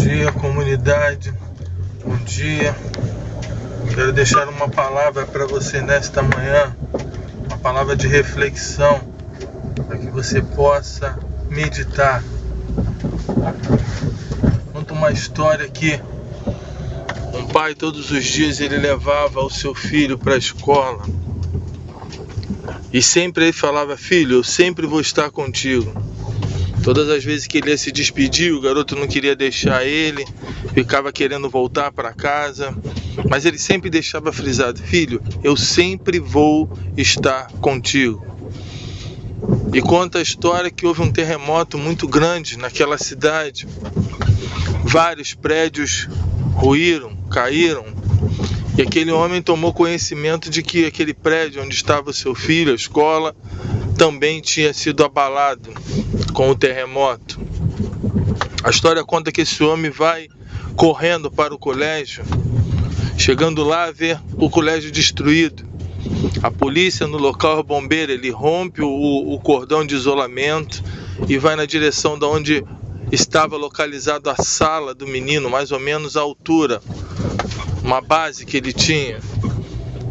dia, comunidade. Bom dia. Quero deixar uma palavra para você nesta manhã, uma palavra de reflexão, para que você possa meditar. Conta uma história que um pai todos os dias ele levava o seu filho para a escola e sempre ele falava: filho, eu sempre vou estar contigo. Todas as vezes que ele ia se despedir, o garoto não queria deixar ele, ficava querendo voltar para casa, mas ele sempre deixava frisado: filho, eu sempre vou estar contigo. E conta a história que houve um terremoto muito grande naquela cidade. Vários prédios ruíram, caíram, e aquele homem tomou conhecimento de que aquele prédio onde estava o seu filho, a escola, também tinha sido abalado com o terremoto. A história conta que esse homem vai correndo para o colégio, chegando lá vê o colégio destruído. A polícia no local, o bombeiro, ele rompe o cordão de isolamento e vai na direção de onde estava localizada a sala do menino, mais ou menos a altura, uma base que ele tinha.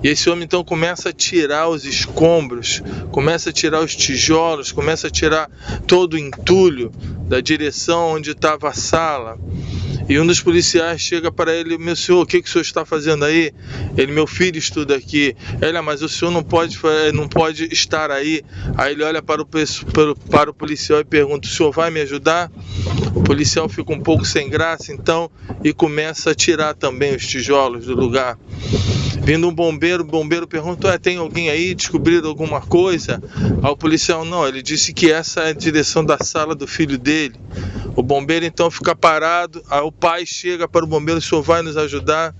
E esse homem então começa a tirar os escombros, começa a tirar os tijolos, começa a tirar todo o entulho da direção onde estava a sala. E um dos policiais chega para ele: meu senhor, o que o senhor está fazendo aí? Ele: meu filho estuda aqui. Ele: mas o senhor não pode estar aí. Aí ele olha para o policial e pergunta: o senhor vai me ajudar? O policial fica um pouco sem graça então e começa a tirar também os tijolos do lugar. Vindo um bombeiro, o bombeiro pergunta: tem alguém aí? Descobriram alguma coisa? Aí o policial: não, ele disse que essa é a direção da sala do filho dele. O bombeiro então fica parado, aí o pai chega para o bombeiro: o senhor vai nos ajudar?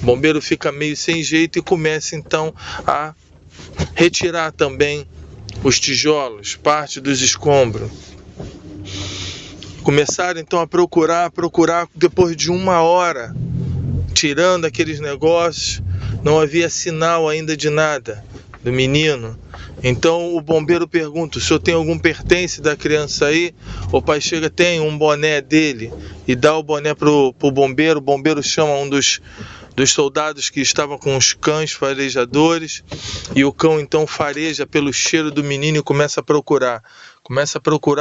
O bombeiro fica meio sem jeito e começa então a retirar também os tijolos, parte dos escombros. Começaram então a procurar, depois de 1 hora, tirando aqueles negócios, não havia sinal ainda de nada do menino. Então o bombeiro pergunta: o senhor tem algum pertence da criança aí? O pai chega: tem um boné dele, e dá o boné pro bombeiro. O bombeiro chama um dos soldados que estavam com os cães farejadores, e o cão então fareja pelo cheiro do menino e começa a procurar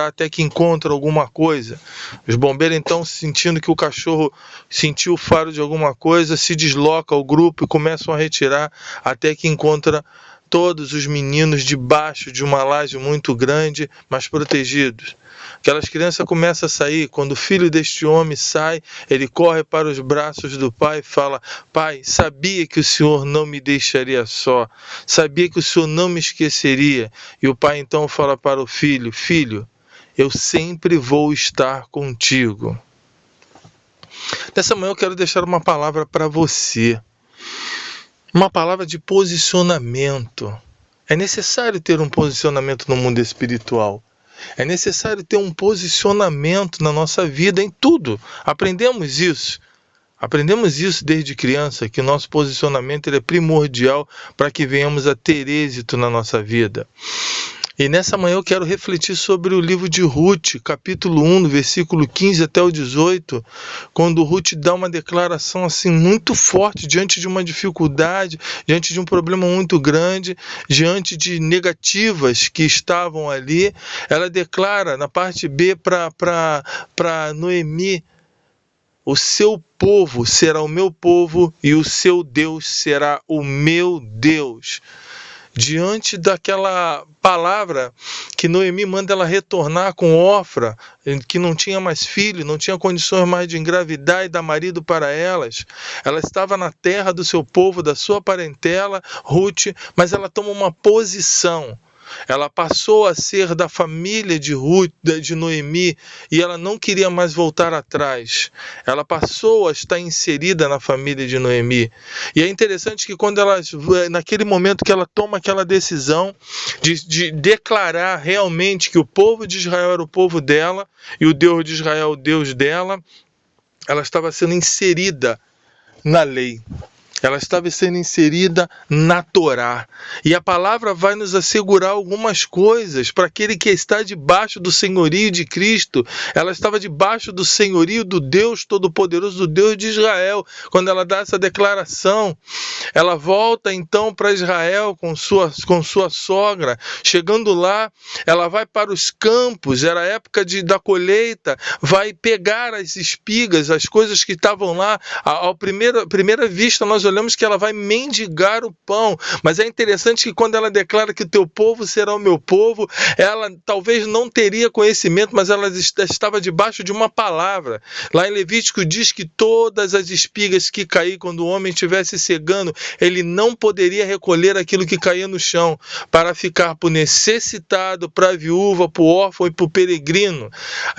até que encontra alguma coisa. Os bombeiros então, sentindo que o cachorro sentiu o faro de alguma coisa, se desloca o grupo e começam a retirar até que encontra todos os meninos debaixo de uma laje muito grande, mas protegidos. Aquelas crianças começam a sair. Quando o filho deste homem sai, ele corre para os braços do pai e fala: pai, sabia que o senhor não me deixaria só, sabia que o senhor não me esqueceria. E o pai então fala para o filho: filho, eu sempre vou estar contigo. Nessa manhã eu quero deixar uma palavra para você, uma palavra de posicionamento. É necessário ter um posicionamento no mundo espiritual. É necessário ter um posicionamento na nossa vida em tudo. Aprendemos isso desde criança, que o nosso posicionamento ele é primordial para que venhamos a ter êxito na nossa vida. E nessa manhã eu quero refletir sobre o livro de Ruth, capítulo 1, versículo 15 até o 18, quando Ruth dá uma declaração assim muito forte diante de uma dificuldade, diante de um problema muito grande, diante de negativas que estavam ali. Ela declara na parte B para Noemi: o seu povo será o meu povo e o seu Deus será o meu Deus. Diante daquela palavra que Noemi manda ela retornar com Ofra, que não tinha mais filho, não tinha condições mais de engravidar e dar marido para elas. Ela estava na terra do seu povo, da sua parentela, Ruth, mas ela toma uma posição. Ela passou a ser da família de Noemi, e ela não queria mais voltar atrás. Ela passou a estar inserida na família de Noemi. E é interessante que naquele momento que ela toma aquela decisão de declarar realmente que o povo de Israel era o povo dela e o Deus de Israel o Deus dela, ela estava sendo inserida na lei. ela estava sendo inserida na Torá. E a palavra vai nos assegurar algumas coisas para aquele que está debaixo do senhorio de Cristo. Ela estava debaixo do senhorio do Deus Todo-Poderoso, do Deus de Israel. Quando ela dá essa declaração, ela volta então para Israel com sua sogra. Chegando lá, ela vai para os campos, era a época da colheita, vai pegar as espigas, as coisas que estavam lá. À primeira vista, nós olhamos que ela vai mendigar o pão, mas é interessante que quando ela declara que o teu povo será o meu povo, ela talvez não teria conhecimento, mas ela estava debaixo de uma palavra. Lá em Levítico diz que todas as espigas que caíam quando o homem estivesse cegando, ele não poderia recolher aquilo que caía no chão, para ficar para o necessitado, para a viúva, para o órfão e para o peregrino.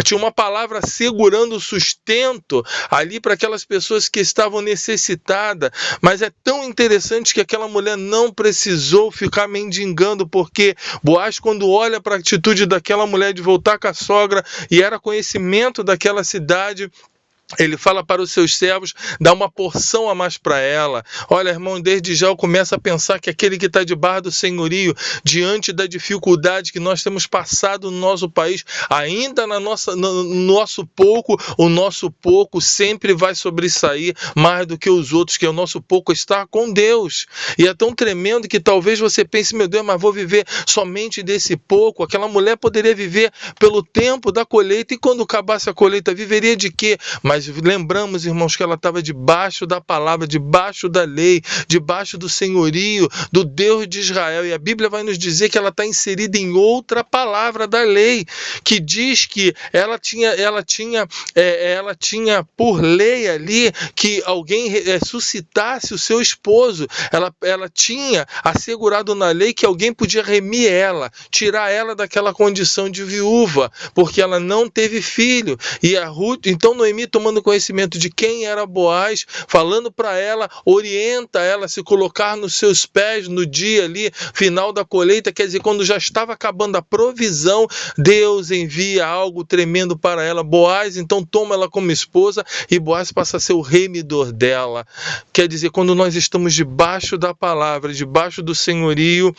Tinha uma palavra segurando o sustento ali para aquelas pessoas que estavam necessitadas, mas é tão interessante que aquela mulher não precisou ficar mendigando, porque Boaz, quando olha para a atitude daquela mulher de voltar com a sogra, e era conhecimento daquela cidade, ele fala para os seus servos, dá uma porção a mais para ela. Olha, irmão, desde já eu começo a pensar que aquele que está debaixo do senhorio, diante da dificuldade que nós temos passado no nosso país, ainda no nosso pouco, o nosso pouco sempre vai sobressair mais do que os outros, que o nosso pouco está com Deus. E é tão tremendo que talvez você pense, meu Deus, mas vou viver somente desse pouco. Aquela mulher poderia viver pelo tempo da colheita, e quando acabasse a colheita, viveria de quê? Mas lembramos, irmãos, que ela estava debaixo da palavra, debaixo da lei, debaixo do senhorio do Deus de Israel. E a Bíblia vai nos dizer que ela está inserida em outra palavra da lei, que diz que ela tinha por lei ali que alguém ressuscitasse o seu esposo. Ela tinha assegurado na lei que alguém podia remir ela, tirar ela daquela condição de viúva, porque ela não teve filho. E a Ruth, então Noemi, tomando conhecimento de quem era Boaz, falando para ela, orienta ela a se colocar nos seus pés no dia ali, final da colheita, quer dizer, quando já estava acabando a provisão, Deus envia algo tremendo para ela. Boaz então toma ela como esposa, e Boaz passa a ser o remidor dela. Quer dizer, quando nós estamos debaixo da palavra, debaixo do senhorio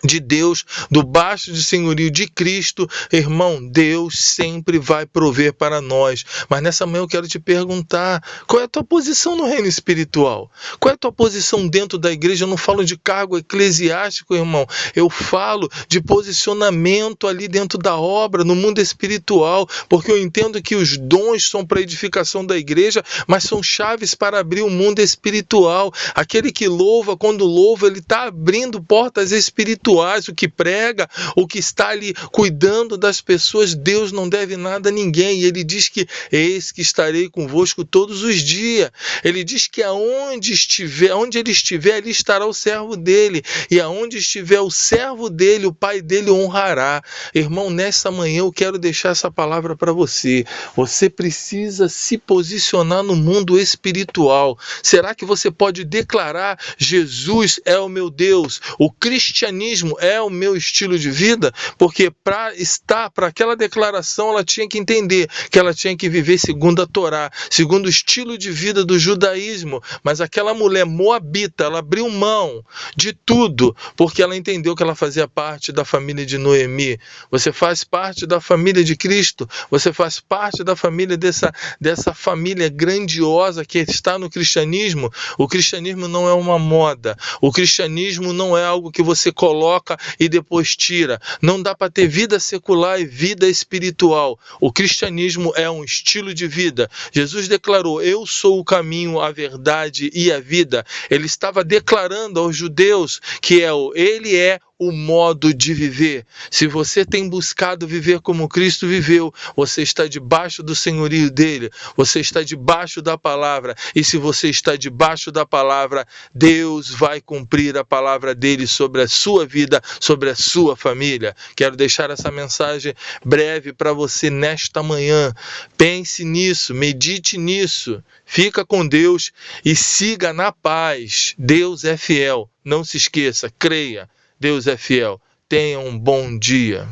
de Deus, debaixo do senhorio de Cristo, irmão, Deus sempre vai prover para nós. Mas nessa manhã eu quero te perguntar, qual é a tua posição no reino espiritual? Qual é a tua posição dentro da igreja? Eu não falo de cargo eclesiástico, irmão, eu falo de posicionamento ali dentro da obra, no mundo espiritual, porque eu entendo que os dons são para a edificação da igreja, mas são chaves para abrir o mundo espiritual. Aquele que louva, quando louva, ele está abrindo portas espirituais. O que prega, o que está ali cuidando das pessoas, Deus não deve nada a ninguém. E ele diz que eis que estarei convosco todos os dias. Ele diz que onde ele estiver, ali estará o servo dele. E aonde estiver o servo dele, o pai dele honrará. Irmão, nessa manhã eu quero deixar essa palavra para você. Você precisa se posicionar no mundo espiritual. Será que você pode declarar: Jesus é o meu Deus, o cristianismo é o meu estilo de vida? Porque para aquela declaração, ela tinha que entender que ela tinha que viver segundo a Torá, segundo o estilo de vida do judaísmo. Mas aquela mulher moabita, ela abriu mão de tudo, porque ela entendeu que ela fazia parte da família de Noemi. Você faz parte da família de Cristo, você faz parte da família dessa família grandiosa que está no cristianismo. O cristianismo não é uma moda, o cristianismo não é algo que você coloca e depois tira. Não dá para ter vida secular e vida espiritual. O cristianismo é um estilo de vida. Jesus declarou: eu sou o caminho, a verdade e a vida. Ele estava declarando aos judeus que ele é o modo de viver. Se você tem buscado viver como Cristo viveu, você está debaixo do senhorio dele, você está debaixo da palavra, e se você está debaixo da palavra, Deus vai cumprir a palavra dele sobre a sua vida, sobre a sua família. Quero deixar essa mensagem breve para você nesta manhã. Pense nisso, medite nisso, fica com Deus e siga na paz. Deus é fiel. Não se esqueça, creia. Deus é fiel. Tenha um bom dia.